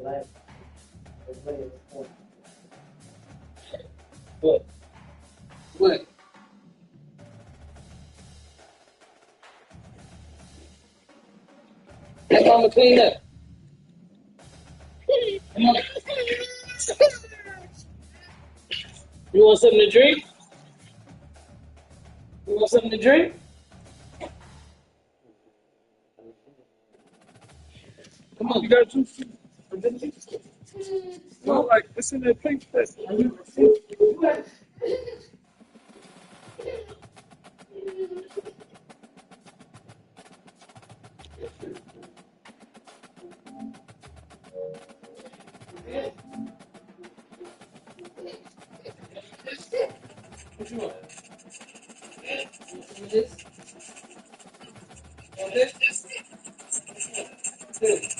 What? What? Let mama clean up. Come on. You want something to drink? You want something to drink? Come on. You got juice? No, like, it's in that pink place. What you want? Want this? Want this? This.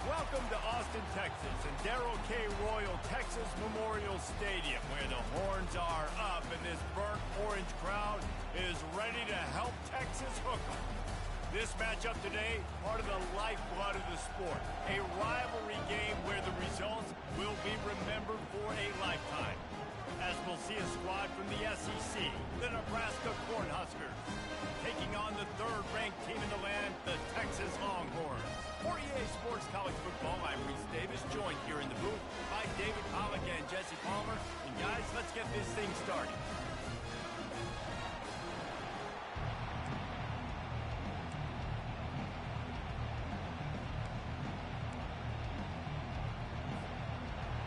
Welcome to Austin, Texas, and Darrell K. Royal Texas Memorial Stadium, where the horns are up and this burnt orange crowd is ready to help Texas hook 'em. This matchup today, part of the lifeblood of the sport, a rivalry game where the results will be remembered for a lifetime. As we'll see a squad from the SEC, the Nebraska Cornhuskers, taking on the third-ranked team in the land, the Texas Longhorns. For EA Sports College Football, I'm Reese Davis, joined here in the booth by David Pollock and Jesse Palmer. And guys, let's get this thing started.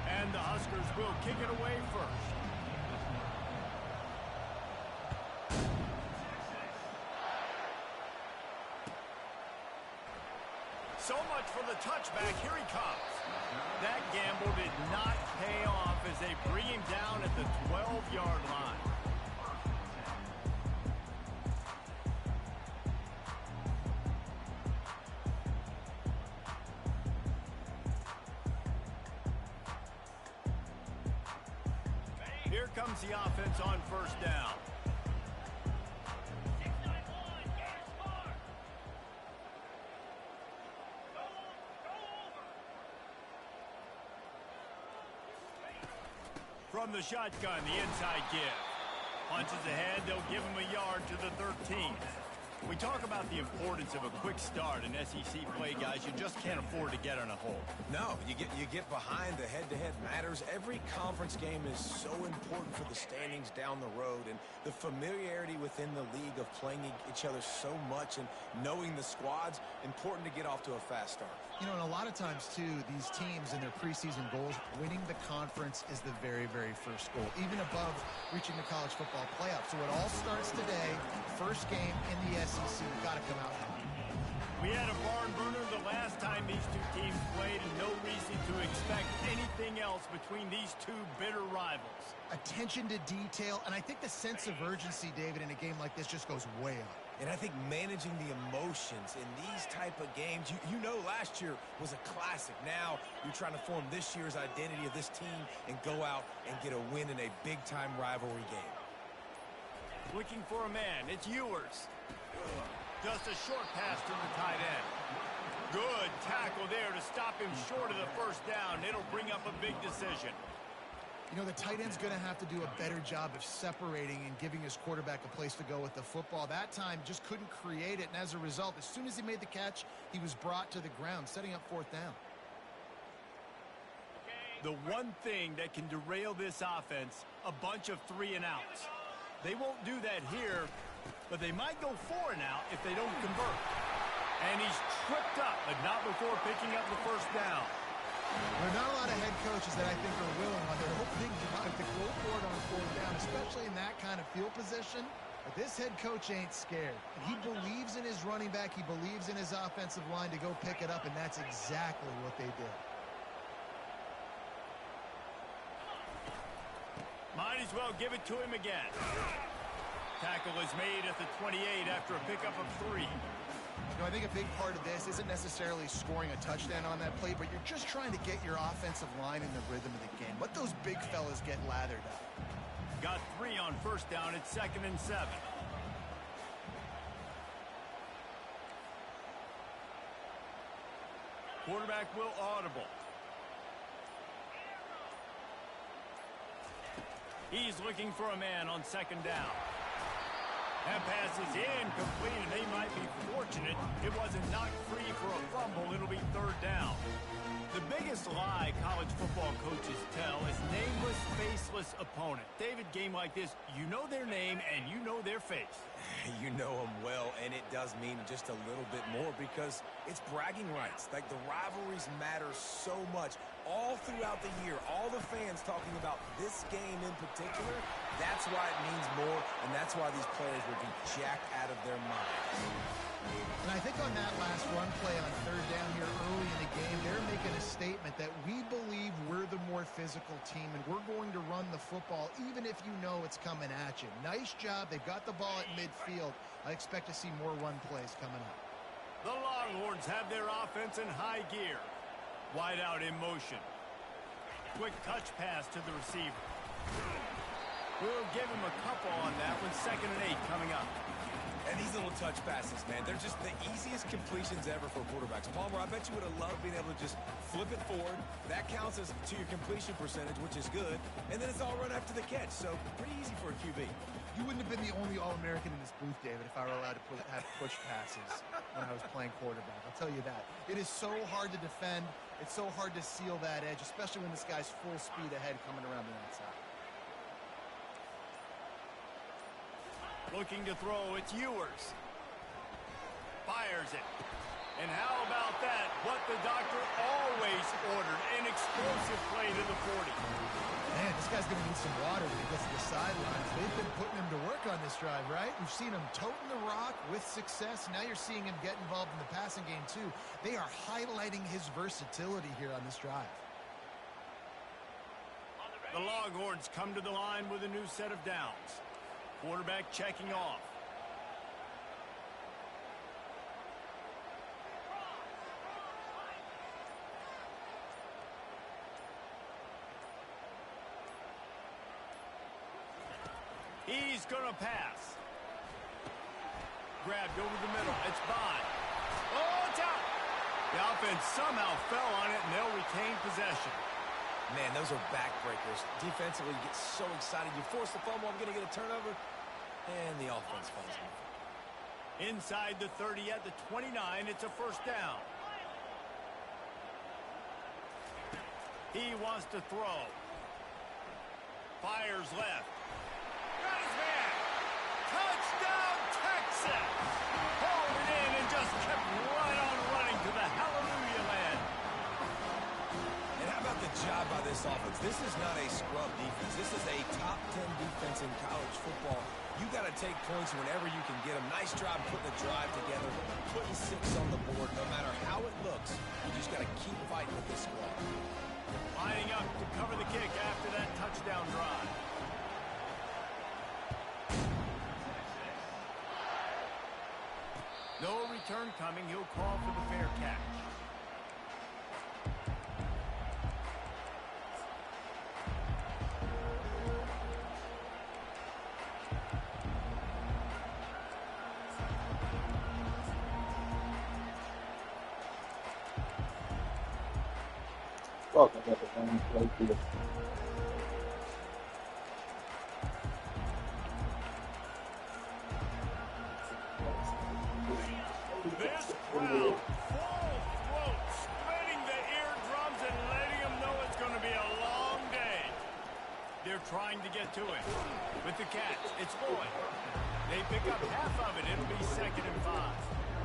And the Huskers will kick it away first. So much for the touchback. Here he comes. That gamble did not pay off as they bring him down at the 12-yard line. Here comes the offense on first down. From the shotgun, the inside give. Punches ahead, they'll give him a yard to the 13. We talk about the importance of a quick start in SEC play, guys. You just can't afford to get on a hole. No, you get behind. The head-to-head matters. Every conference game is so important for the standings down the road, and the familiarity within the league of playing each other so much and knowing the squads, important to get off to a fast start. You know, and a lot of times, too, these teams in their preseason goals, winning the conference is the very, very first goal, even above reaching the college football playoff. So it all starts today. First game in the SEC. You've got to come out happy. We had a barn burner the last time these two teams played, and no reason to expect anything else between these two bitter rivals. Attention to detail, and I think the sense of urgency, David, in a game like this just goes way up. And I think managing the emotions in these type of games, you know last year was a classic. Now you're trying to form this year's identity of this team and go out and get a win in a big-time rivalry game. Looking for a man. It's Ewers. Just a short pass to the tight end. Good tackle there to stop him short of the first down. It'll bring up a big decision. You know, the tight end's going to have to do a better job of separating and giving his quarterback a place to go with the football. That time just couldn't create it, and as a result, as soon as he made the catch, he was brought to the ground, setting up fourth down. The one thing that can derail this offense, a bunch of 3-and-outs. They won't do that here, but they might go 4-and-out if they don't convert. And he's tripped up, but not before picking up the first down. There are not a lot of head coaches that I think are willing on their opening drive to go for it on fourth down, especially in that kind of field position. But this head coach ain't scared. He believes in his running back. He believes in his offensive line to go pick it up, and that's exactly what they did. Might as well give it to him again. Tackle is made at the 28 after a pickup of 3. You know, I think a big part of this isn't necessarily scoring a touchdown on that play, but you're just trying to get your offensive line in the rhythm of the game. Let those big fellas get lathered up. Got 3 on first down at 2nd and 7. Quarterback will audible. He's looking for a man on 2nd down. That pass is incomplete, and they might be fortunate it wasn't knocked free for a fumble. It'll be 3rd down. The biggest lie college football coaches tell is nameless, faceless opponent. David, game like this, you know their name and you know their face. You know them well, and it does mean just a little bit more because it's bragging rights. Like, the rivalries matter so much all throughout the year. All the fans talking about this game in particular, that's why it means more, and that's why these players will be jacked out of their minds. And I think on that last run play on 3rd down here early in the game, they're making a statement that we believe we're the more physical team and we're going to run the football even if you know it's coming at you. Nice job. They've got the ball at midfield. I expect to see more run plays coming up. The Longhorns have their offense in high gear. Wide out in motion. Quick touch pass to the receiver. We'll give him a couple on that one. 2nd and 8 coming up. And these little touch passes, man, they're just the easiest completions ever for quarterbacks. Palmer, I bet you would have loved being able to just flip it forward. That counts as to your completion percentage, which is good. And then it's all run after the catch, so pretty easy for a QB. You wouldn't have been the only All-American in this booth, David, if I were allowed to have push passes when I was playing quarterback. I'll tell you that. It is so hard to defend. It's so hard to seal that edge, especially when this guy's full speed ahead coming around the outside. Looking to throw, it's Ewers. Fires it. And how about that? What the doctor always ordered, an explosive play to the 40. Man, this guy's going to need some water when he gets to the sidelines. They've been putting him to work on this drive, right? We've seen him toting the rock with success. Now you're seeing him get involved in the passing game, too. They are highlighting his versatility here on this drive. The Longhorns come to the line with a new set of downs. Quarterback checking off. He's going to pass. Grabbed over the middle. It's Bond. Oh, it's out. The offense somehow fell on it, and they'll retain possession. Man, those are backbreakers. Defensively, you get so excited. You force the fumble, I'm going to get a turnover, and the offense falls in. Inside the 30 at the 29, it's a first down. He wants to throw. Fires left. Got his man. Touchdown, Texas. Hauled it in and just kept right on running to the hallelujah land. And how about the job by this offense? This is not a scrub defense. This is a top 10 defense in college football. You got to take points whenever you can get them. Nice job putting the drive together, putting 6 on the board. No matter how it looks, you just got to keep fighting with this squad. Lining up to cover the kick after that touchdown drive. No return coming. He'll call for the fair catch. Fuck, I got the wrong play here. This crowd, full throat, spreading the eardrums and letting them know it's going to be a long day. They're trying to get to it. With the catch, it's Boyd. They pick up half of it. It'll be 2nd and 5.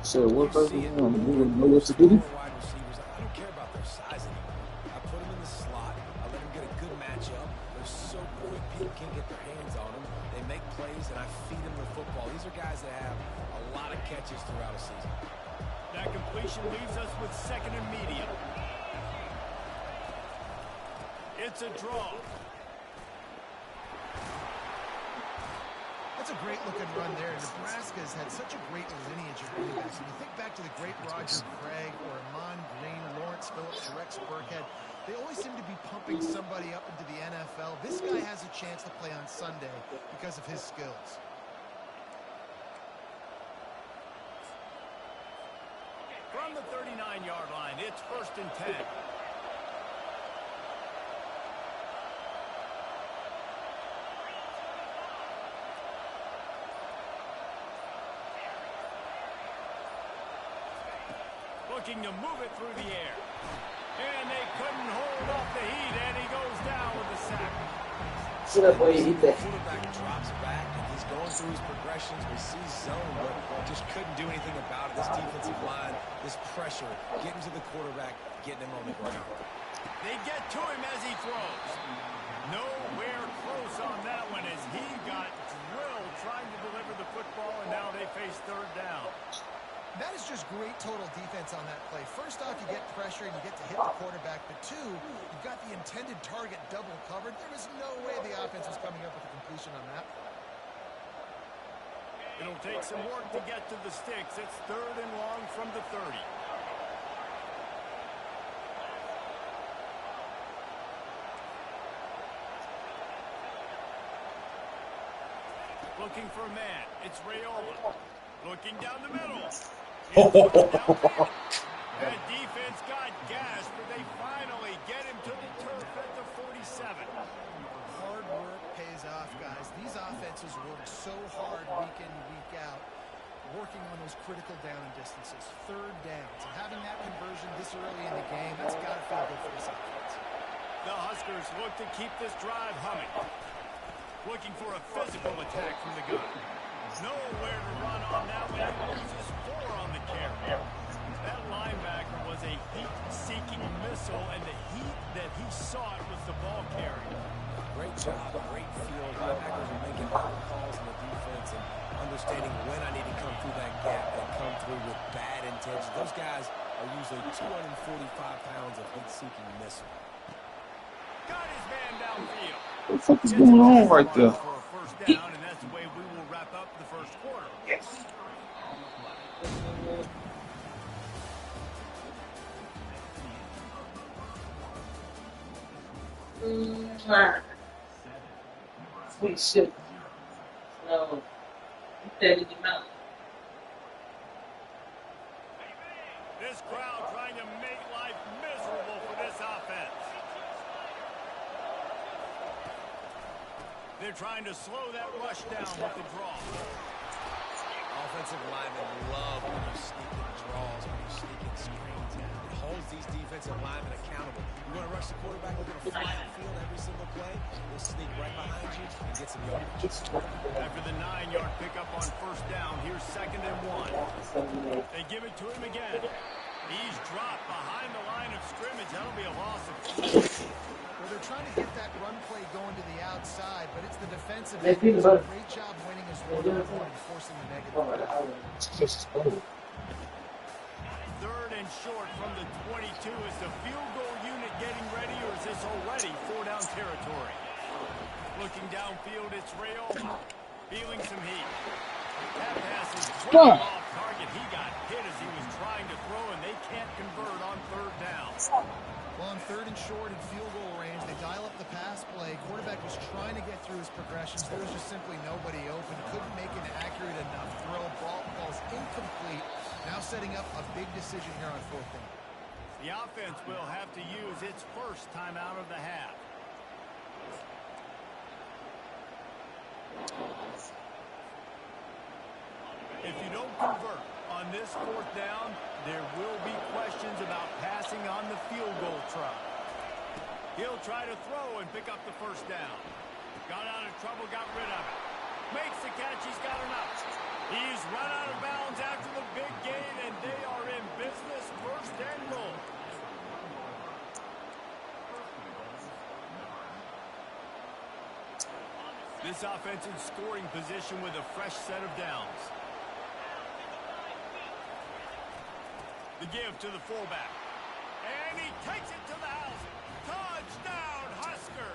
So what You about see it. you know what to do? Wide receivers, I don't care about their size anymore. I put them in the slot. I let them get a good matchup. They're so quick, people can't get their hands on them. They make plays, and I feed them the football. These are guys that have a lot of catches throughout a season. That completion leaves us with 2nd and medium. It's a draw. That's a great-looking run there. Nebraska has had such a great lineage of quarterbacks. When you think back to the great Roger Craig or Amon Green, Lawrence Phillips, Rex Burkhead, they always seem to be pumping somebody up into the NFL. This guy has a chance to play on Sunday because of his skills. From the 39-yard line, it's 1st and 10. Looking to move it through the air. And they couldn't hold off the heat, and he goes down with a sack. So that boy eat that. The quarterback drops back, and he's going through his progressions. We see zone, but just couldn't do anything about it. This defensive line, this pressure, getting to the quarterback, getting him on the ground. They get to him as he throws. Nowhere close on that one as he got drilled trying to deliver the football, and now they face 3rd down. That is just great total defense on that play. First off, you get pressure and you get to hit the quarterback. But 2, you've got the intended target double covered. There was no way the offense was coming up with a completion on that. It'll take some work to get to the sticks. It's 3rd and long from the 30. Looking for a man. It's Rayola. Looking down the middle. That defense got gas, but they finally get him to the turf at the 47. Hard work pays off, guys. These offenses work so hard week in, week out, working on those critical down and distances, 3rd downs. And having that conversion this early in the game, that's got to feel good for this offense. The Huskers look to keep this drive humming. Looking for a physical attack from the gun. Nowhere to run on that one. He loses 4 on the carry. That linebacker was a heat-seeking missile, and the heat that he sought was the ball carrier. Great job, great field. Linebackers are making all the calls in the defense and understanding when I need to come through that gap and come through with bad intentions. Those guys are usually 245 pounds of heat-seeking missile. Got his man downfield. What the fuck is going on right there? For a first down, and that's the way we will wrap up the first quarter. Yes. Sweet shit. This crowd trying to make life miserable for this offense. They're trying to slow that rush down with the draw. Offensive linemen love when you sneak in draws, when you sneak in screens. It holds these defensive linemen accountable. You want to rush the quarterback, we're going to fly upfield every single play. We'll sneak right behind you and get some yardage. After the 9-yard pickup on first down, here's 2nd and 1. They give it to him again. He's dropped behind the line of scrimmage. That'll be a loss of 4. Well, they're trying to get that run play going to the outside, but it's the defensive end who does a great job winning his one-on-one and forcing the negative. It's just over. 3rd and short from the 22. Is the field goal unit getting ready, or is this already 4-down territory? Looking downfield, it's Rayo, feeling some heat. That pass is well off target. He got hit as he was trying to throw, and they can't convert on 3rd down. Well, on 3rd and short and field goal range, they dial up the pass play. Quarterback was trying to get through his progressions. There was just simply nobody open. Couldn't make an accurate enough throw. Ball's incomplete. Now setting up a big decision here on 4th down. The offense will have to use its first timeout of the half. If you don't convert on this 4th down, there will be questions about passing on the field goal try. He'll try to throw and pick up the 1st down. Got out of trouble, got rid of it. Makes the catch, he's got enough. He's run out of bounds after the big gain, and they are in business. 1st and goal. This offense in scoring position with a fresh set of downs. The give to the fullback. And he takes it to the house. Touchdown, Husker.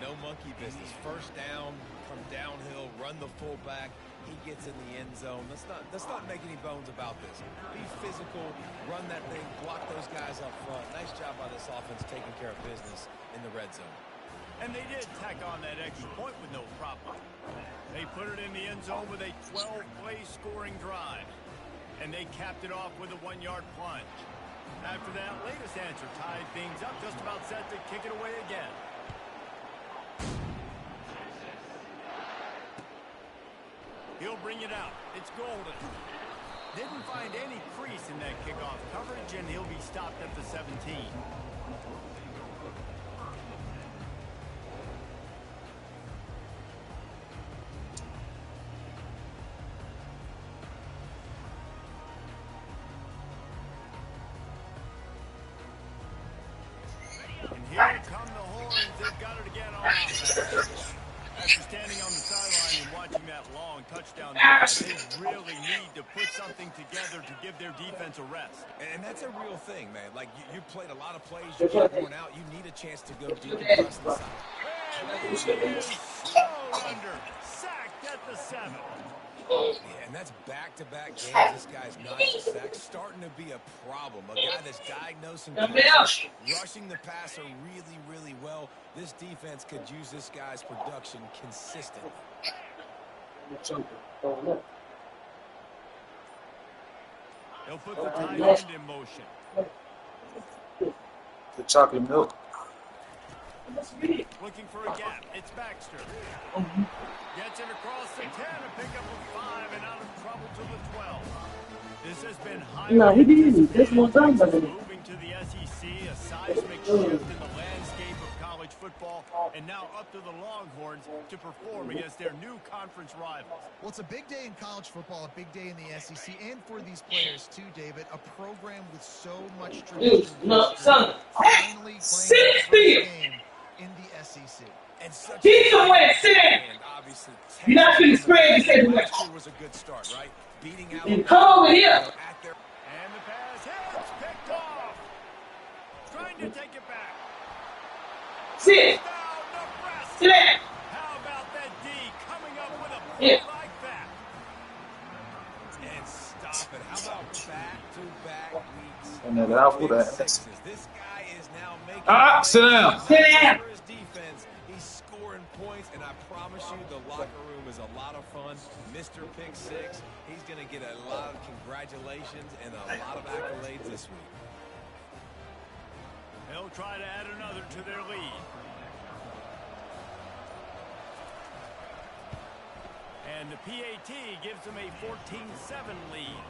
No monkey business. 1st down, from downhill, run the fullback. He gets in the end zone. Let's not make any bones about this. Be physical, run that thing, block those guys up front. Nice job by this offense taking care of business in the red zone. And they did tack on that extra point with no problem. They put it in the end zone with a 12-play scoring drive. And they capped it off with a 1-yard plunge. After that latest answer tied things up, just about set to kick it away again. He'll bring it out. It's golden. Didn't find any crease in that kickoff coverage, and he'll be stopped at the 17. Here come the horns. They've got it again on offense. After standing on the sideline and watching that long touchdown drive, they really need to put something together to give their defense a rest. And that's a real thing, man. Like, you played a lot of plays, you get worn out, you need a chance to go deep and press the side. And he is slowed under. Sacked at the 7. Yeah, and that's back-to-back games. This guy's 9 sacks, starting to be a problem. A guy that's diagnosing passes, rushing the passer really, really well. This defense could use this guy's production consistently. They'll put the tight end in motion. The chocolate milk. Looking for a gap. It's Baxter. Gets it across the 10, a pickup of 5, and out of trouble to the 12. This has been highly moving to the SEC, a seismic shift in the landscape of college football, and now up to the Longhorns to perform against their new conference rivals. Well, it's a big day in college football, a big day in the SEC, and for these players too, David. A program with so much tradition. Finally playing the first game in the SEC. And such Keep away, sit in. Obviously, You're not going to spread this everywhere. last year was a good start, right? Beating out. And come over here. At their And the pass hits, picked off. Trying to take it back. Sit. Down, Nebraska. Sit down. How about that D coming up with a play Yeah. like that? and stop it. How about back-to-back weeks? And then out for Big that. sixes. This guy is now making Sit down. Sit down. for his defense. He's scoring points, and I promise promise you the locker room is a lot of fun. Mr. Pick Six, he's going to get a lot of congratulations and a lot of accolades this week. They'll try to add another to their lead. And the PAT gives them a 14-7 lead.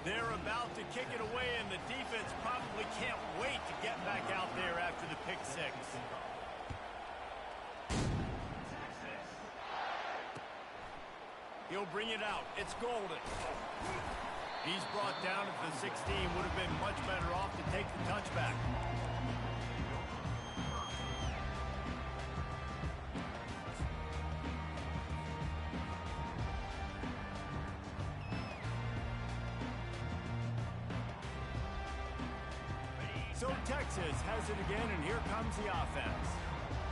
They're about to kick it away, and the defense probably can't wait to get back out there after the pick six. He'll bring it out. It's Golden. He's brought down at the 16. Would have been much better off to take the touchback. So Texas has it again, and here comes the offense.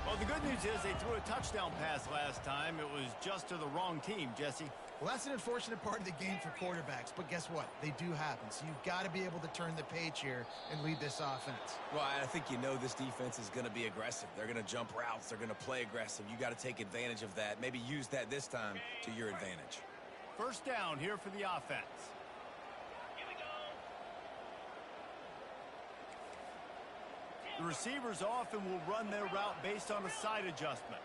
Well, the good news is they threw a touchdown pass last time. It was just to the wrong team, Jesse. Well, that's an unfortunate part of the game for quarterbacks, but guess what? They do happen, so you've got to be able to turn the page here and lead this offense. Well, I think you know this defense is going to be aggressive. They're going to jump routes. They're going to play aggressive. You got to take advantage of that. Maybe use that this time to your advantage. First down here for the offense. The receivers often will run their route based on a side adjustment.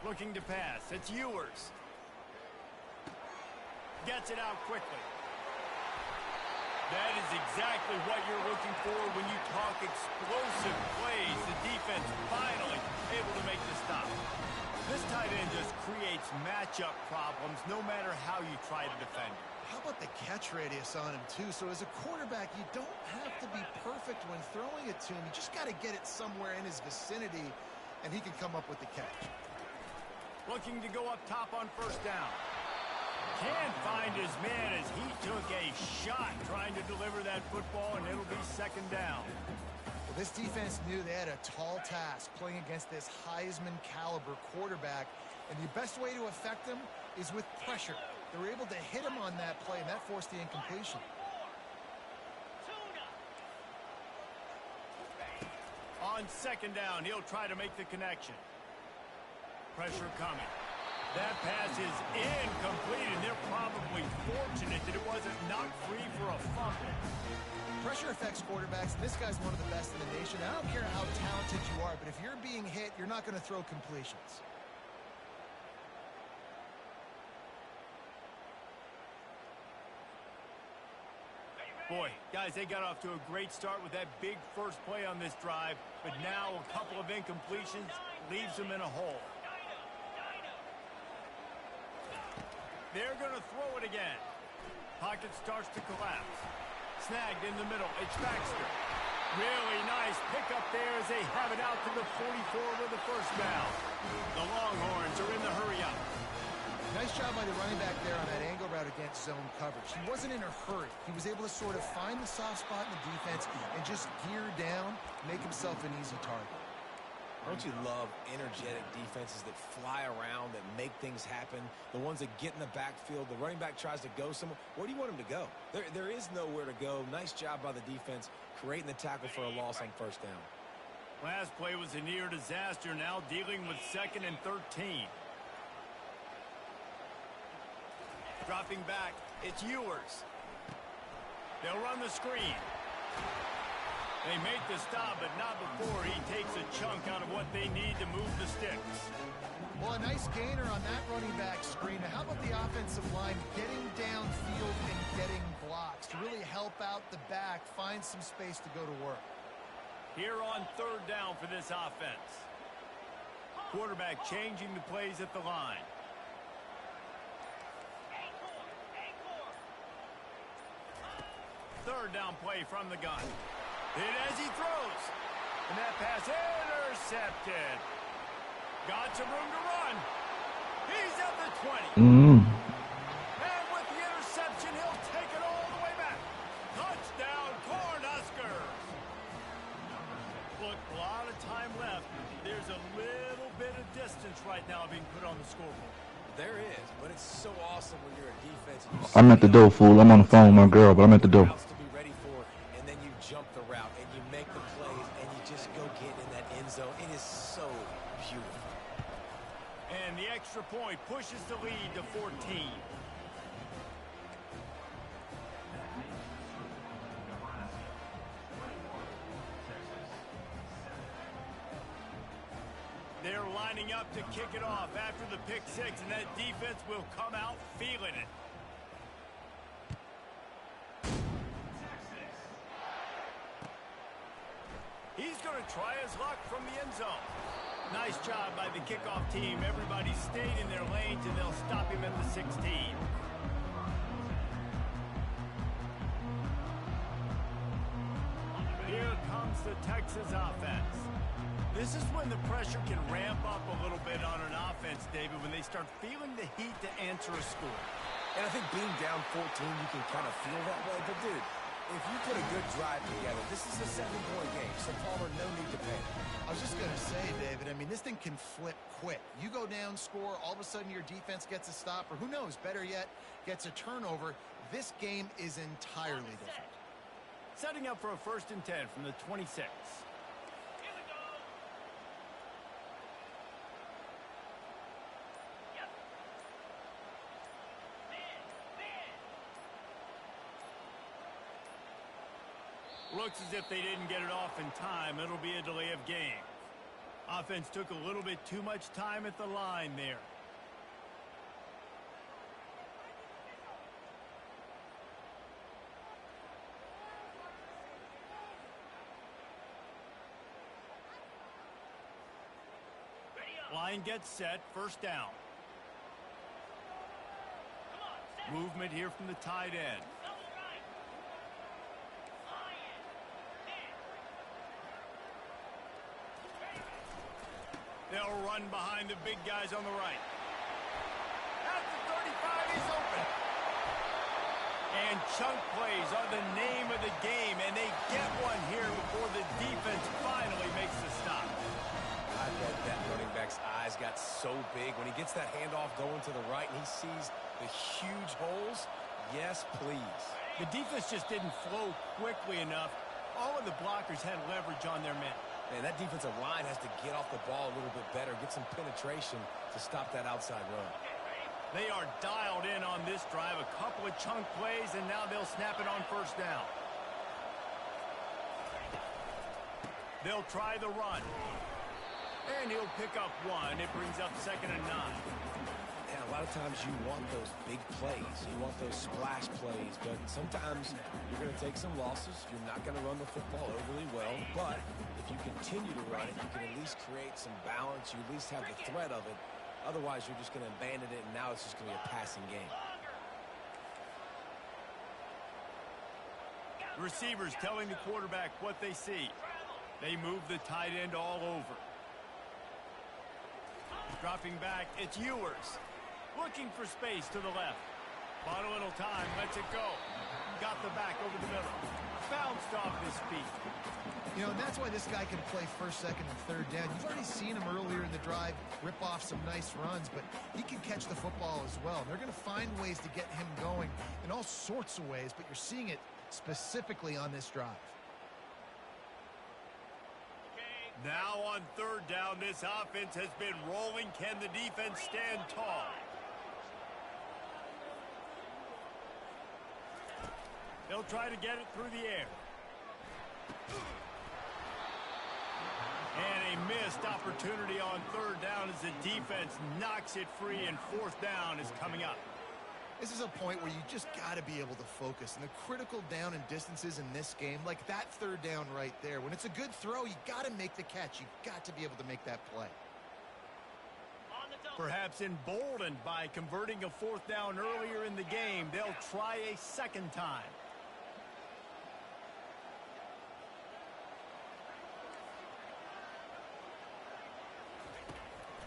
Looking to pass. It's Ewers. Gets it out quickly. That is exactly what you're looking for when you talk explosive plays. The defense finally able to make the stop. This tight end just creates matchup problems no matter how you try to defend it. How about the catch radius on him, too? So as a quarterback, you don't have to be perfect when throwing it to him. You just got to get it somewhere in his vicinity, and he can come up with the catch. Looking to go up top on first down. Can't find his man as he took a shot trying to deliver that football, and it'll be second down. Well, this defense knew they had a tall task playing against this Heisman-caliber quarterback, and the best way to affect him is with pressure. They were able to hit him on that play, and that forced the incompletion. On second down, he'll try to make the connection. Pressure coming. That pass is incomplete, and they're probably fortunate that it wasn't knocked free for a fumble. Pressure affects quarterbacks, and this guy's one of the best in the nation. I don't care how talented you are, but if you're being hit, you're not going to throw completions. Boy, guys, they got off to a great start with that big first play on this drive, but now a couple of incompletions leaves them in a hole. They're going to throw it again. Pocket starts to collapse. Snagged in the middle. It's Baxter. Really nice pickup there as they have it out to the 44 with the first down. The Longhorns are in the hurry-up. Nice job by the running back there on that angle route against zone coverage. He wasn't in a hurry. He was able to sort of find the soft spot in the defense and just gear down, make himself an easy target. Don't you love energetic defenses that fly around, that make things happen? The ones that get in the backfield, the running back tries to go somewhere. Where do you want him to go? There is nowhere to go. Nice job by the defense creating the tackle for a loss on first down. Last play was a near disaster, now dealing with 2nd and 13. Dropping back, it's Ewers. They'll run the screen. They make the stop, but not before he takes a chunk out of what they need to move the sticks. Well, a nice gainer on that running back screen. Now, how about the offensive line getting downfield and getting blocks to really help out the back, find some space to go to work? Here on third down for this offense. Quarterback changing the plays at the line. Third down play from the gun. Hit as he throws. And that pass intercepted. Got some room to run. He's at the 20. And with the interception, he'll take it all the way back. Touchdown, Cornhuskers. Look, a lot of time left. There's a little bit of distance right now being put on the scoreboard. There is, but it's so awesome when you're a defense. And you I'm at the door, fool. I'm on the phone with my girl, but I'm at the door. routes to be ready for, and then you jump the route and you make the plays and you just go get in that end zone. It is so beautiful. And the extra point pushes the lead to 14. They're lining up to kick it off after the pick six, and that defense will come out feeling it. He's going to try his luck from the end zone. Nice job by the kickoff team. Everybody stayed in their lanes, and they'll stop him at the 16. Here comes the Texas offense. This is when the pressure can ramp up a little bit on an offense, David, when they start feeling the heat to answer a score. And I think being down 14, you can kind of feel that way. But, dude, if you put a good drive together, this is a 7-point game, so Palmer, no need to panic. I was just going to say, David, I mean, this thing can flip quick. You go down, score, all of a sudden your defense gets a stop, or who knows, better yet, gets a turnover. This game is entirely different. Setting up for a 1st and 10 from the 26. Looks as if they didn't get it off in time. It'll be a delay of game. Offense took a little bit too much time at the line there. Line gets set. 1st down. Movement here from the tight end. They'll run behind the big guys on the right. At the 35, he's open. And chunk plays are the name of the game, and they get one here before the defense finally makes the stop. I bet that running back's eyes got so big when he gets that handoff going to the right and he sees the huge holes. Yes, please. The defense just didn't flow quickly enough. All of the blockers had leverage on their men. Man, that defensive line has to get off the ball a little bit better, get some penetration to stop that outside run. They are dialed in on this drive. A couple of chunk plays, and now they'll snap it on 1st down. They'll try the run. And he'll pick up one. It brings up 2nd and 9. And a lot of times you want those big plays. You want those splash plays. But sometimes you're going to take some losses. You're not going to run the football overly well. But if you continue to run it, you can at least create some balance. You at least have the threat of it. Otherwise, you're just going to abandon it, and now it's just going to be a passing game. Receivers telling the quarterback what they see. They move the tight end all over. Dropping back, it's Ewers. Looking for space to the left. Bought a little time, lets it go. Got the back over the middle. Bounced off his feet. You know, and that's why this guy can play 1st, 2nd, and 3rd down. You've already seen him earlier in the drive rip off some nice runs, but he can catch the football as well. They're going to find ways to get him going in all sorts of ways, but you're seeing it specifically on this drive. Now on 3rd down, this offense has been rolling. Can the defense stand tall? They'll try to get it through the air. And a missed opportunity on 3rd down as the defense knocks it free, and 4th down is coming up. This is a point where you just got to be able to focus. And the critical down and distances in this game, like that 3rd down right there, when it's a good throw, you got to make the catch. You got to be able to make that play. Perhaps emboldened by converting a 4th down earlier in the game, they'll try a 2nd time.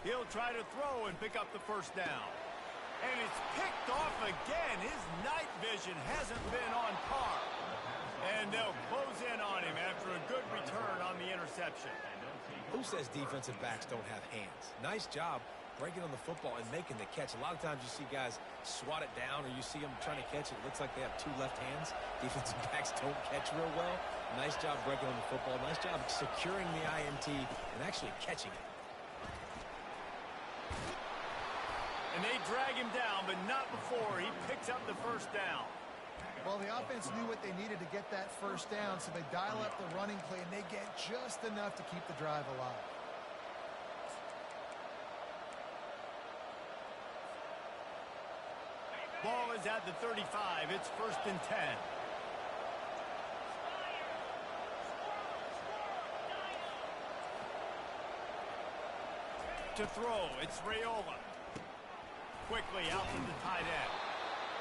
He'll try to throw and pick up the 1st down. And it's picked off again. His night vision hasn't been on par. And they'll close in on him after a good return on the interception. Who says defensive backs don't have hands? Nice job breaking on the football and making the catch. A lot of times you see guys swat it down or you see them trying to catch it. It looks like they have two left hands. Defensive backs don't catch real well. Nice job breaking on the football. Nice job securing the INT and actually catching it. And they drag him down, but not before he picks up the first down. Well, the offense knew what they needed to get that first down, so they dial up the running play, and they get just enough to keep the drive alive. Ball is at the 35. It's 1st and 10. To throw, it's Raiola. Quickly out to the tight end.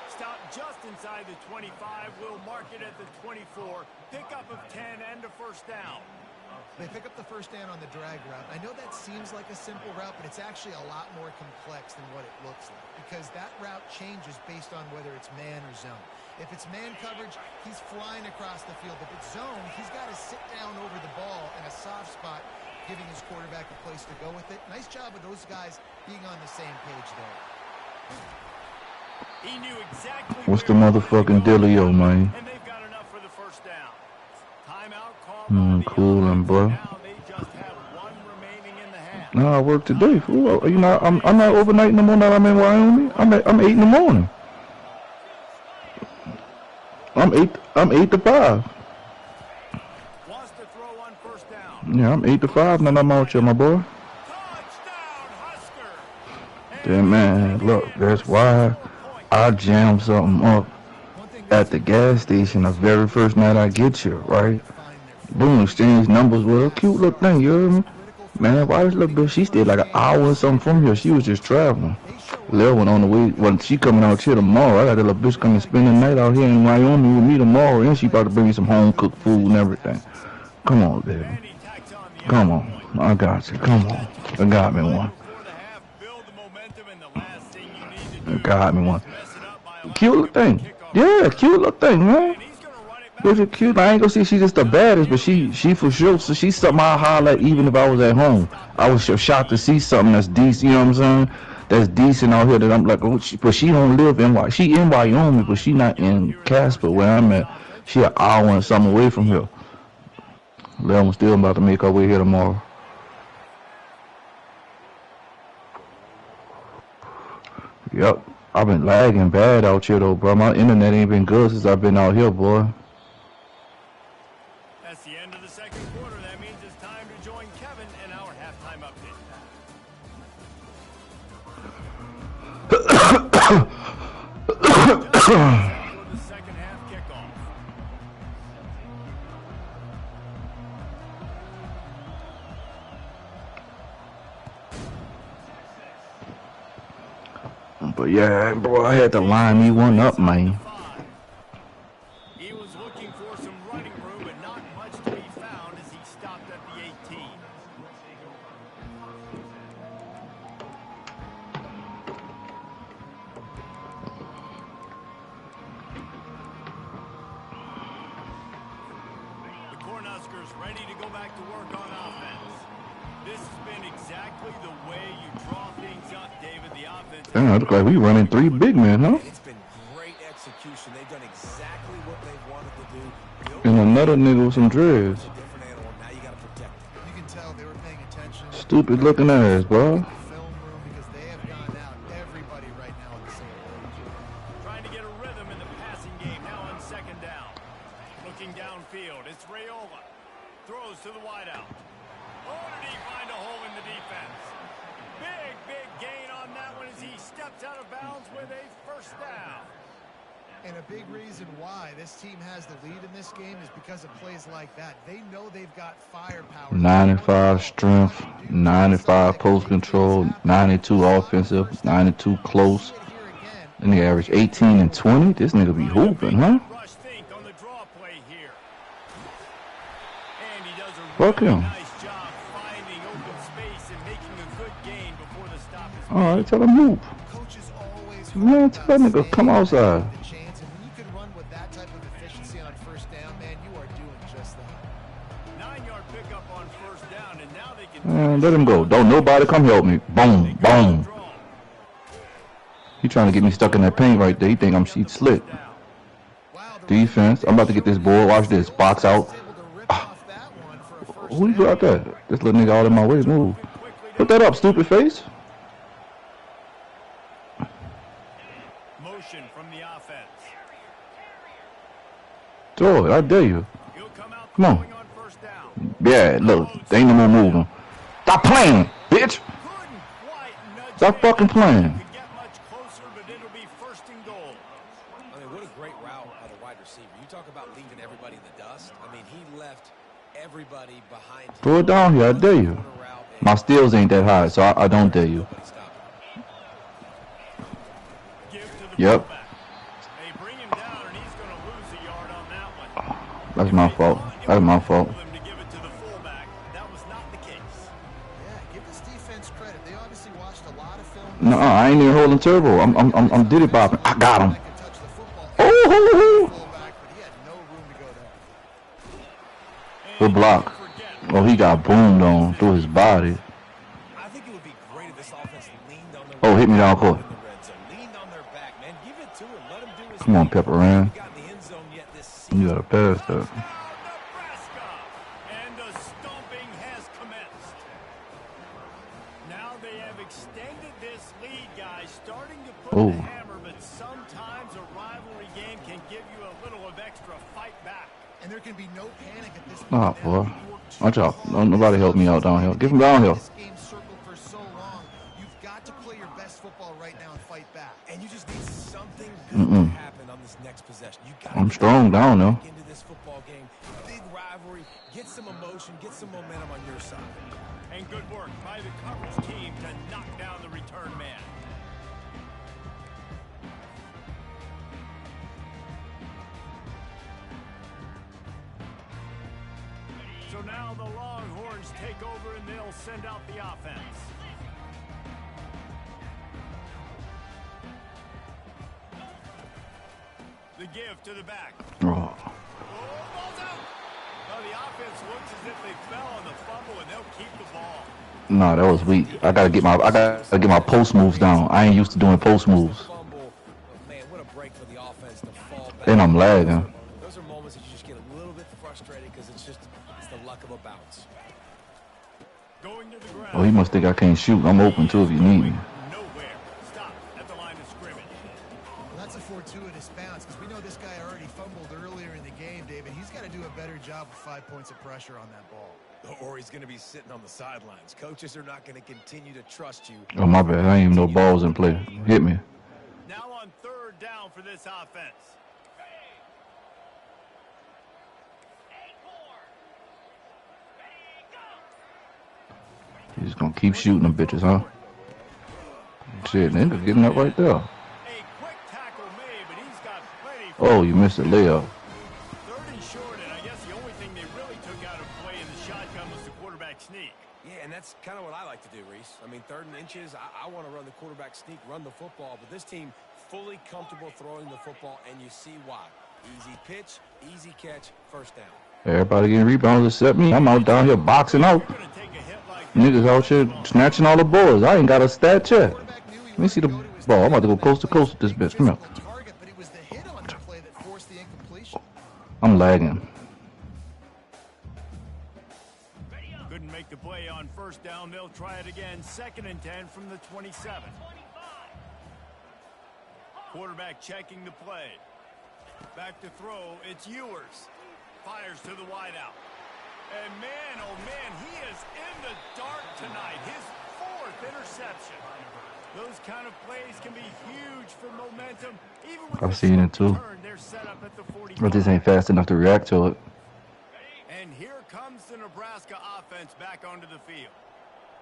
Stop just inside the 25. We'll mark it at the 24. Pickup of 10 and a first down. They pick up the first down on the drag route. I know that seems like a simple route, but it's actually a lot more complex than what it looks like because that route changes based on whether it's man or zone. If it's man coverage, he's flying across the field. If it's zone, he's got to sit down over the ball in a soft spot, giving his quarterback a place to go with it. Nice job of those guys being on the same page there. He knew exactly What's the motherfucking dealio, man? And they've got enough for the first down. Timeout called Cooling, bro. Now they just have one remaining in the half. No, I work today. Fool. You know, I'm not overnight no more. Now I'm in Wyoming. I'm 8 in the morning. I'm 8 to 5. Wants to throw on first down. Yeah, I'm 8 to 5. Now I'm out here, my boy. Touchdown, Husker. Damn, man, look, that's why I jammed something up at the gas station the very first night I get here, right? Boom, exchange numbers with a cute little thing, you hear me? Man, why this little bitch, she stayed like an hour or something from here. She was just traveling. Lil went on the way, well, she coming out here tomorrow. I got that little bitch coming to spend the night out here in Wyoming with me tomorrow, and she about to bring me some home-cooked food and everything. Come on, baby. Come on. I got you. Come on. I got me one. I got me one. Cute little thing. Yeah, cute little thing, man. Bitch, cute. I ain't gonna say she's just the baddest, but she for sure. So she's something I holler at even if I was at home. I was shocked to see something that's decent. You know what I'm saying? That's decent out here. That I'm like, oh, but she don't live in she in Wyoming, but she not in Casper where I'm at. She an hour and something away from here. Lil still about to make her way here tomorrow. Yep, I've been lagging bad out here though, bro. My internet ain't been good since I've been out here, boy. That's the end of the second quarter. That means it's time to join Kevin in our halftime update. For the second half kickoff. But yeah, bro, I had to line me one up, man. He was looking for some running room, but not much to be found as he stopped at the 18. The Cornhuskers ready to go back to work on offense. This has been exactly the way you draw things up, David. The offense. Damn, look like we running 3 big men, huh? It's been great execution. They've done exactly what they wanted to do. And another nigga with some dreads. Different animal. Now you got to protect it. You can tell they were paying attention. Stupid looking ass, bro. Film room because they have gone out. Everybody right now on the same page. Trying to get a rhythm in the passing game now on second down. Looking downfield, it's Raiola. Throws to the wideout. Oh, did he find a hole in the defense? Big gain on that one as he steps out of bounds with a first down. And a big reason why this team has the lead in this game is because of plays like that. They know they've got firepower. 95 strength, 95 post control, 92 offensive, 92 close. And they average 18 and 20. This nigga be hooping, huh? Rush think on the draw play here. And he does a Fuck really him. nice job finding open space and making a good gain before the stop is made. Alright, tell him move. Coaches always Man, tell that nigga come outside. the chance, and when you can run with that type of efficiency on first down, man, you are doing just that. 9-yard pickup on first down, and now they can Man, let him go. Don't nobody come help me. Boom, boom. He trying to get me stuck in that paint right there. He think I'm sheet slick. Defense. I'm about to get this board. Watch this. Box out. Who you got that? This little nigga all in my way. Move. Put that up, stupid face. Motion from the offense. Throw it. I dare you. Come on. Yeah, look. They ain't no more moving. Stop playing, bitch. Stop fucking playing. What a great route by the wide receiver. You talk about leaving everybody in the dust. I mean, he left everybody behind. Throw it down here. I dare you. My steals ain't that high, so I don't dare you. Yep. That's my fault. That's my fault. No, I ain't even holding turbo. I'm diddy bopping. I got him. Oh, good block. Oh, he got boomed on through his body. Oh, hit me down court. Come on, Pepper Ran. You gotta pass that. And the stomping has commenced. Now they have extended this lead, guys, starting to put the hammer, but sometimes a rivalry game can give you a little of extra fight back. And there can be no panic at this Oh, point. boy. Watch out. Don't nobody help me out downhill. Give him downhill. This game circled for so long. You've got to play your best football right now and fight back. And you just need something good to happen on this next possession. You got I'm strong down though. into this football game. Big rivalry. Get some emotion. Get some momentum on your side. And good work by the coverage team to knock down the return man. So now the Longhorns take over and they'll send out the offense. The give to the back. Oh. Ball's out. Well, the offense looks as if they fell on the fumble and they'll keep the ball. Nah, that was weak. I gotta get my post moves down. I ain't used to doing post moves. Man, what a break for the offense to fall back. And I'm lagging. Those are moments that you just get a little bit frustrated because it's the luck of a bounce. Going to the ground. Oh, he must think I can't shoot. I'm open too if you need me. Nowhere. Stop at the line of scrimmage. Well, that's a fortuitous bounce because we know this guy already fumbled earlier in the game, David. He's got to do a better job with 5 points of pressure on that ball. Or he's going to be sitting on the sidelines. Coaches are not going to continue to trust you. Oh, my bad. I ain't even no balls in play. Hit me. Now on third down for this offense. He's gonna keep shooting them bitches, huh? Shit, nigga getting up right there. A quick tackle made, but he's got plenty. Oh, you missed a layup. Third and short, and I guess the only thing they really took out of play in the shotgun was the quarterback sneak. Yeah, and that's kind of what I like to do, Reese. I mean, 3rd and inches, I want to run the quarterback sneak, run the football, but this team fully comfortable throwing the football, and you see why. Easy pitch, easy catch, first down. Everybody getting rebounds except me. I'm out down here boxing out. Niggas out here snatching all the boards. I ain't got a stat check. Let me see the ball. I'm about to go coast to coast with this bitch. Come here. I'm lagging. Couldn't make the play on first down. They'll try it again. 2nd and 10 from the 27. Quarterback checking the play. Back to throw. It's Ewers. Fires to the wideout. And man, oh man, he is in the dark tonight. His 4th interception. Those kind of plays can be huge for momentum. Even with I've seen it too. they're set up at the 45. But this ain't fast enough to react to it. And here comes the Nebraska offense back onto the field.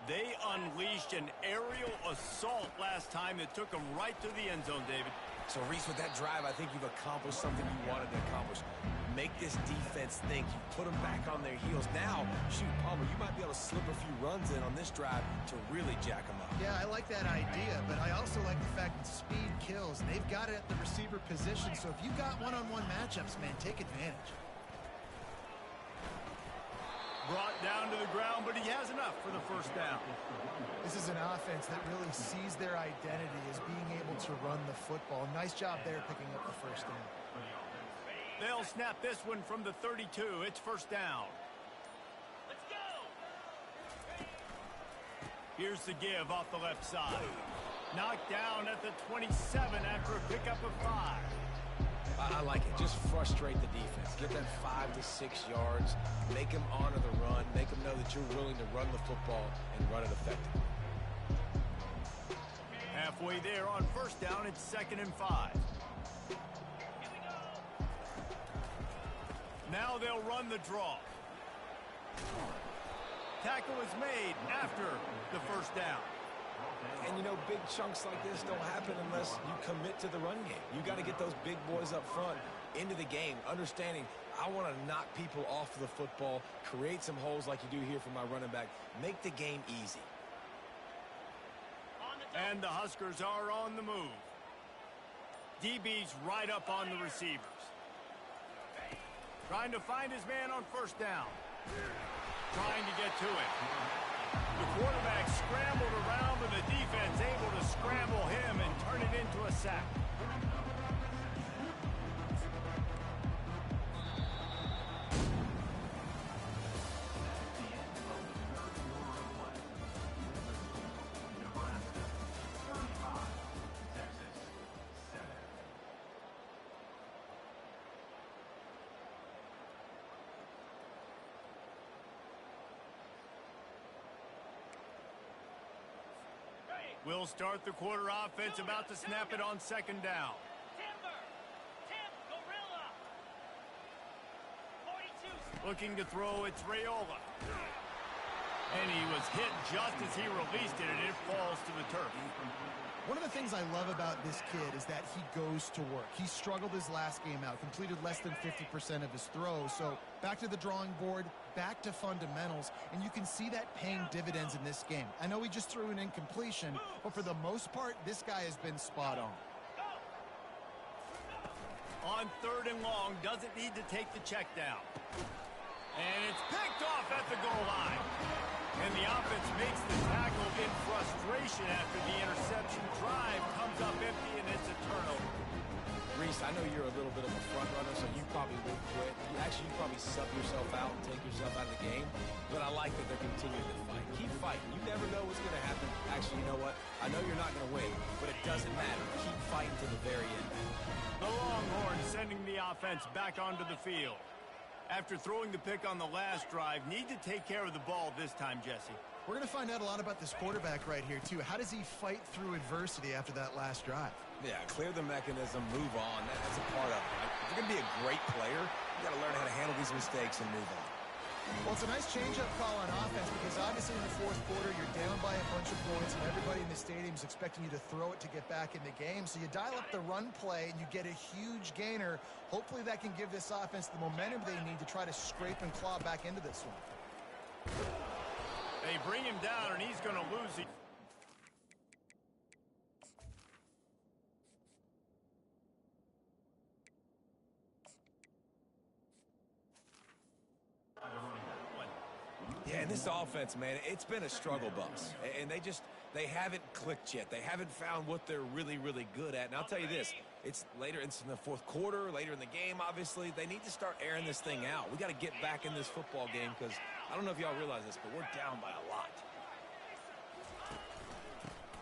They unleashed an aerial assault last time that took them right to the end zone, David. So, Reese, with that drive, I think you've accomplished something you wanted to accomplish. Make this defense think. You put them back on their heels. Now, shoot, Palmer, you might be able to slip a few runs in on this drive to really jack them up. Yeah, I like that idea, but I also like the fact that speed kills. They've got it at the receiver position, so if you got one-on-one matchups, man, take advantage. Brought down to the ground, but he has enough for the first down. This is an offense that really sees their identity as being able to run the football. Nice job there picking up the first down. They'll snap this one from the 32. It's first down. Let's go! Here's the give off the left side. Knocked down at the 27 after a pickup of 5. I like it. Just frustrate the defense. Get that 5 to 6 yards. Make them honor the run. Make them know that you're willing to run the football and run it effectively. Halfway there on first down, it's 2nd and 5. Now they'll run the draw. Tackle is made after the first down. And, you know, big chunks like this don't happen unless you commit to the run game. You got to get those big boys up front into the game, understanding I want to knock people off the football, create some holes like you do here for my running back, make the game easy. And the Huskers are on the move. DB's right up on the receivers. Trying to find his man on first down. Trying to get to it. The quarterback scrambled around, but the defense able to scramble him and turn it into a sack. We'll start the quarter offense, about to snap it on 2nd down. Timber! Tim, Gorilla! 42. Looking to throw, it's Raiola. And he was hit just as he released it, and it falls to the turf. One of the things I love about this kid is that he goes to work. He struggled his last game out, completed less than 50% of his throws. So back to the drawing board, back to fundamentals, and you can see that paying dividends in this game. I know he just threw an incompletion, but for the most part, this guy has been spot on. On 3rd and long, doesn't need to take the check down. And it's picked off at the goal line. And the offense makes the tackle in frustration after the interception. Drive comes up empty, and it's a turnover. Reese, I know you're a little bit of a front runner, so you probably would quit. You probably sub yourself out and take yourself out of the game. But I like that they're continuing to fight. Keep fighting. You never know what's going to happen. Actually, you know what? I know you're not going to win, but it doesn't matter. Keep fighting to the very end. The Longhorns sending the offense back onto the field. After throwing the pick on the last drive, need to take care of the ball this time, Jesse. We're going to find out a lot about this quarterback right here, too. How does he fight through adversity after that last drive? Yeah, clear the mechanism, move on. That's a part of it. Right? If you're going to be a great player, you got to learn how to handle these mistakes and move on. Well, it's a nice change-up call on offense because obviously in the 4th quarter, you're down by a bunch of points and everybody in the stadium is expecting you to throw it to get back in the game. So you dial up the run play and you get a huge gainer. Hopefully that can give this offense the momentum they need to try to scrape and claw back into this one. They bring him down and he's going to lose it. Yeah, and this offense, man, it's been a struggle bus. And they haven't clicked yet. They haven't found what they're really, really good at. And I'll tell you this, it's in the 4th quarter, later in the game, obviously. They need to start airing this thing out. We got to get back in this football game because I don't know if y'all realize this, but we're down by a lot.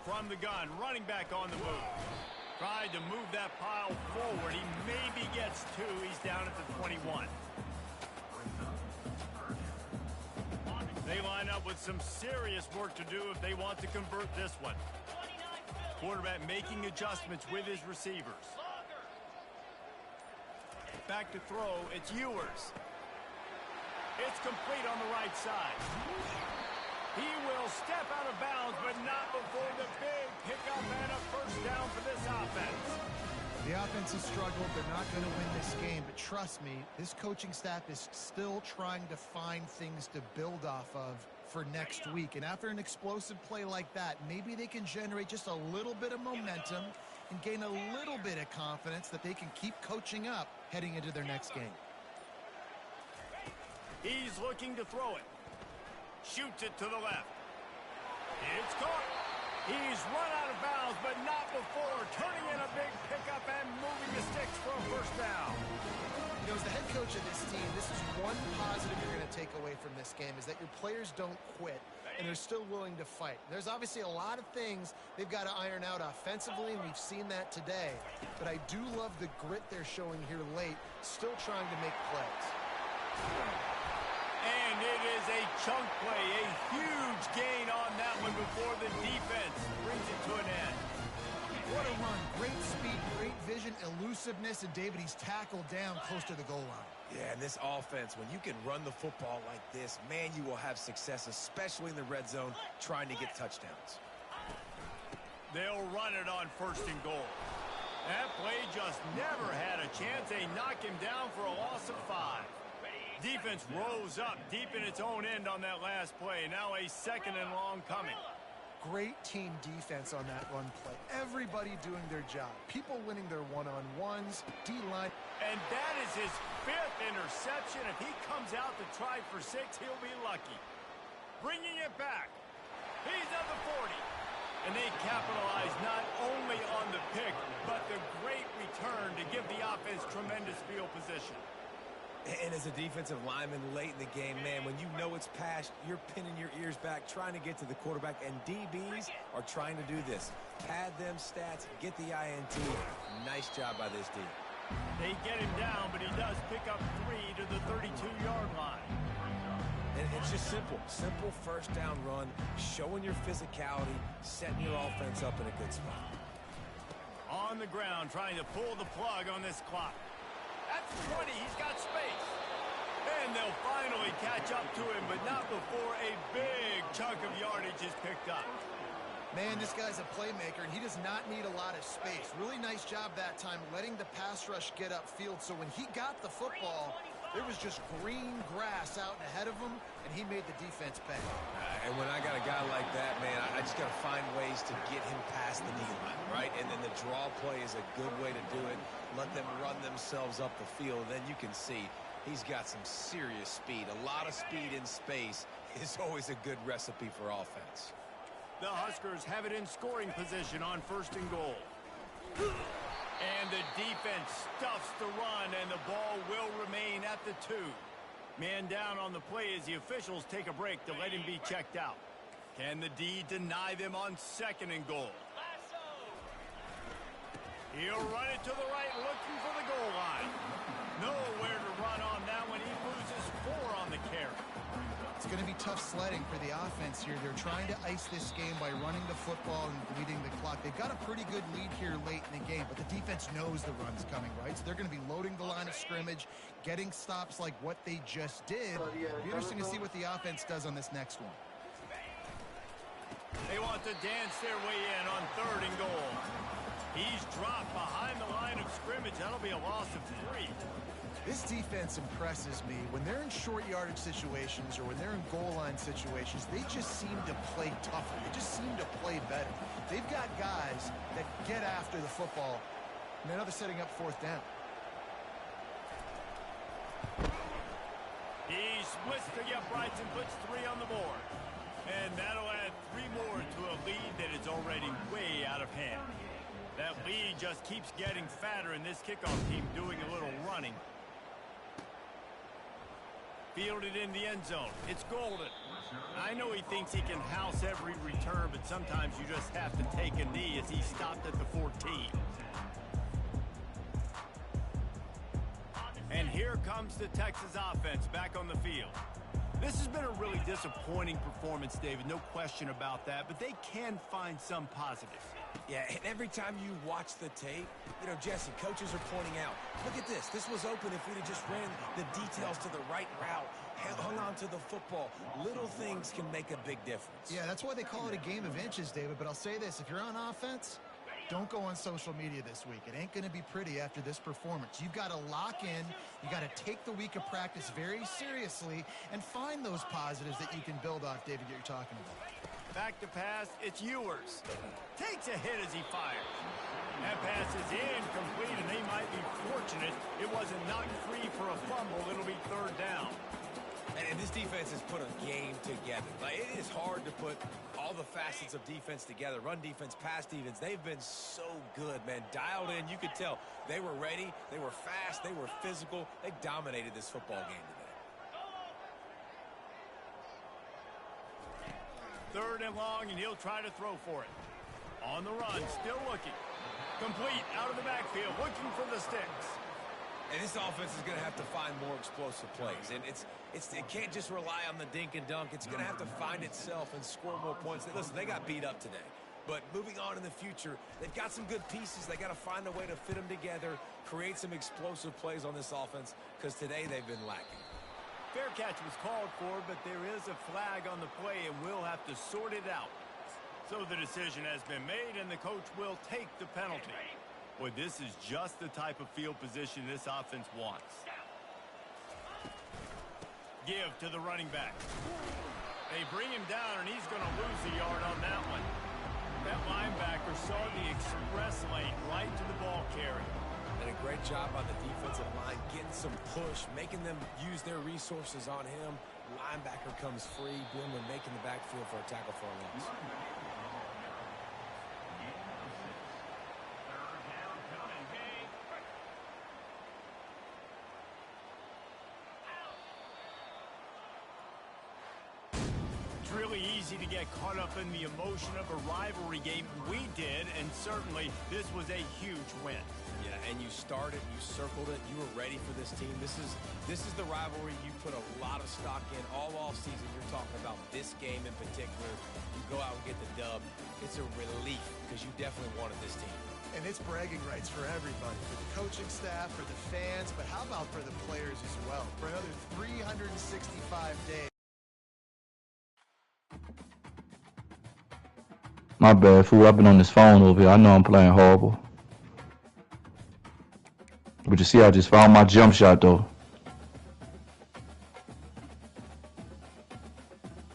From the gun, running back on the move. Tried to move that pile forward. He maybe gets 2. He's down at the 21. They line up with some serious work to do if they want to convert this one. Quarterback making adjustments with his receivers. Back to throw, it's Ewers. It's complete on the right side. He will step out of bounds, but not before the big pickup and a first down for this offense. The offense has struggled. They're not going to win this game, but trust me, this coaching staff is still trying to find things to build off of for next week. And after an explosive play like that, maybe they can generate just a little bit of momentum and gain a little bit of confidence that they can keep coaching up heading into their next game. He's looking to throw it. Shoots it to the left. It's caught. He's run out of bounds, but not before turning in a big pickup and moving the sticks for a first down. You know, as the head coach of this team, this is one positive you're going to take away from this game, is that your players don't quit, and they're still willing to fight. There's obviously a lot of things they've got to iron out offensively, and we've seen that today. But I do love the grit they're showing here late, still trying to make plays. And it is a chunk play, a huge gain on that one before the defense brings it to an end. What a run. Great speed, great vision, elusiveness, and David, he's tackled down close to the goal line. Yeah, and this offense, when you can run the football like this, man, you will have success, especially in the red zone, trying to get touchdowns. They'll run it on 1st and goal. That play just never had a chance. They knock him down for a loss of 5. Defense rose up deep in its own end on that last play. Now a 2nd and long coming. Great team defense on that run play. Everybody doing their job. People winning their one-on-ones, D-line. And that is his 5th interception. If he comes out to try for 6, he'll be lucky. Bringing it back. He's at the 40. And they capitalize not only on the pick, but the great return to give the offense tremendous field position. And as a defensive lineman late in the game, man, when you know it's passed, you're pinning your ears back, trying to get to the quarterback, and DBs are trying to do this. Pad them stats, get the INT. Nice job by this D. They get him down, but he does pick up 3 to the 32-yard line. And it's just simple. Simple first down run, showing your physicality, setting your offense up in a good spot. On the ground, trying to pull the plug on this clock. That's 20. He's got space. And they'll finally catch up to him, but not before a big chunk of yardage is picked up. Man, this guy's a playmaker, and he does not need a lot of space. Really nice job that time letting the pass rush get upfield. So when he got the football, there was just green grass out ahead of him, and he made the defense pay. And when I got a guy like that, man, I just got to find ways to get him past the knee line, right? And then the draw play is a good way to do it. Let them run themselves up the field, and then you can see he's got some serious speed. A lot of speed in space is always a good recipe for offense. The Huskers have it in scoring position on 1st and goal. And the defense stuffs the run, and the ball will remain at the 2. Man down on the play as the officials take a break to let him be checked out. Can the D deny them on 2nd and goal? He'll run it to the right, looking for the goal line. Nowhere to run on that one. He loses 4 on the carry. It's going to be tough sledding for the offense here. They're trying to ice this game by running the football and leading the clock. They've got a pretty good lead here late in the game, but the defense knows the run's coming, right? So they're going to be loading the line of scrimmage, getting stops like what they just did. It'll be interesting to see what the offense does on this next one. They want to dance their way in on 3rd and goal. He's dropped behind the line of scrimmage. That'll be a loss of 3. This defense impresses me. When they're in short yardage situations or when they're in goal line situations, they just seem to play tougher. They just seem to play better. They've got guys that get after the football. And now they're setting up 4th down. He splits the uprights and puts 3 on the board. And that'll add 3 more to a lead that is already way out of hand. That lead just keeps getting fatter, and this kickoff team doing a little running. Fielded in the end zone. It's Golden. I know he thinks he can house every return, but sometimes you just have to take a knee as he stopped at the 14. And here comes the Texas offense back on the field. This has been a really disappointing performance, David. No question about that, but they can find some positives. Yeah, and every time you watch the tape, you know, Jesse, coaches are pointing out, look at this. This was open if we'd have just ran the details to the right route, hung on to the football. Little things can make a big difference. Yeah, that's why they call it a game of inches, David. But I'll say this, if you're on offense, don't go on social media this week. It ain't going to be pretty after this performance. You've got to lock in. You got to take the week of practice very seriously and find those positives that you can build off, David, that you're talking about. Back to pass, it's Ewers. Takes a hit as he fires. That pass is incomplete, and they might be fortunate it wasn't knocked free for a fumble. It'll be 3rd down. And this defense has put a game together. Like, it is hard to put all the facets of defense together. Run defense, pass defense. They've been so good, man. Dialed in. You could tell they were ready. They were fast. They were physical. They dominated this football game today. 3rd and long, and he'll try to throw for it. On the run, still looking. Complete out of the backfield, looking for the sticks. And this offense is going to have to find more explosive plays. And it can't just rely on the dink and dunk. It's going to have to find itself and score more points. Listen, they got beat up today. But moving on in the future, they've got some good pieces. They got to find a way to fit them together, create some explosive plays on this offense, because today they've been lacking. Fair catch was called for, but there is a flag on the play, and we'll have to sort it out. So the decision has been made, and the coach will take the penalty. Boy, this is just the type of field position this offense wants. Give to the running back. They bring him down, and he's going to lose a yard on that one. That linebacker saw the express lane right to the ball carrier. And a great job on the defensive line, getting some push, making them use their resources on him. Linebacker comes free, Boomer making the backfield for a tackle for a loss. It's really easy to get caught up in the emotion of a rivalry game. We did, and certainly this was a huge win. Yeah, and you started, you circled it, you were ready for this team. This is the rivalry you put a lot of stock in all off season. You're talking about this game in particular. You go out and get the dub. It's a relief because you definitely wanted this team. And it's bragging rights for everybody, for the coaching staff, for the fans, but how about for the players as well? For another 365 days. My bad, fool. I've been on this phone over here. I know I'm playing horrible. But you see, I just found my jump shot, though.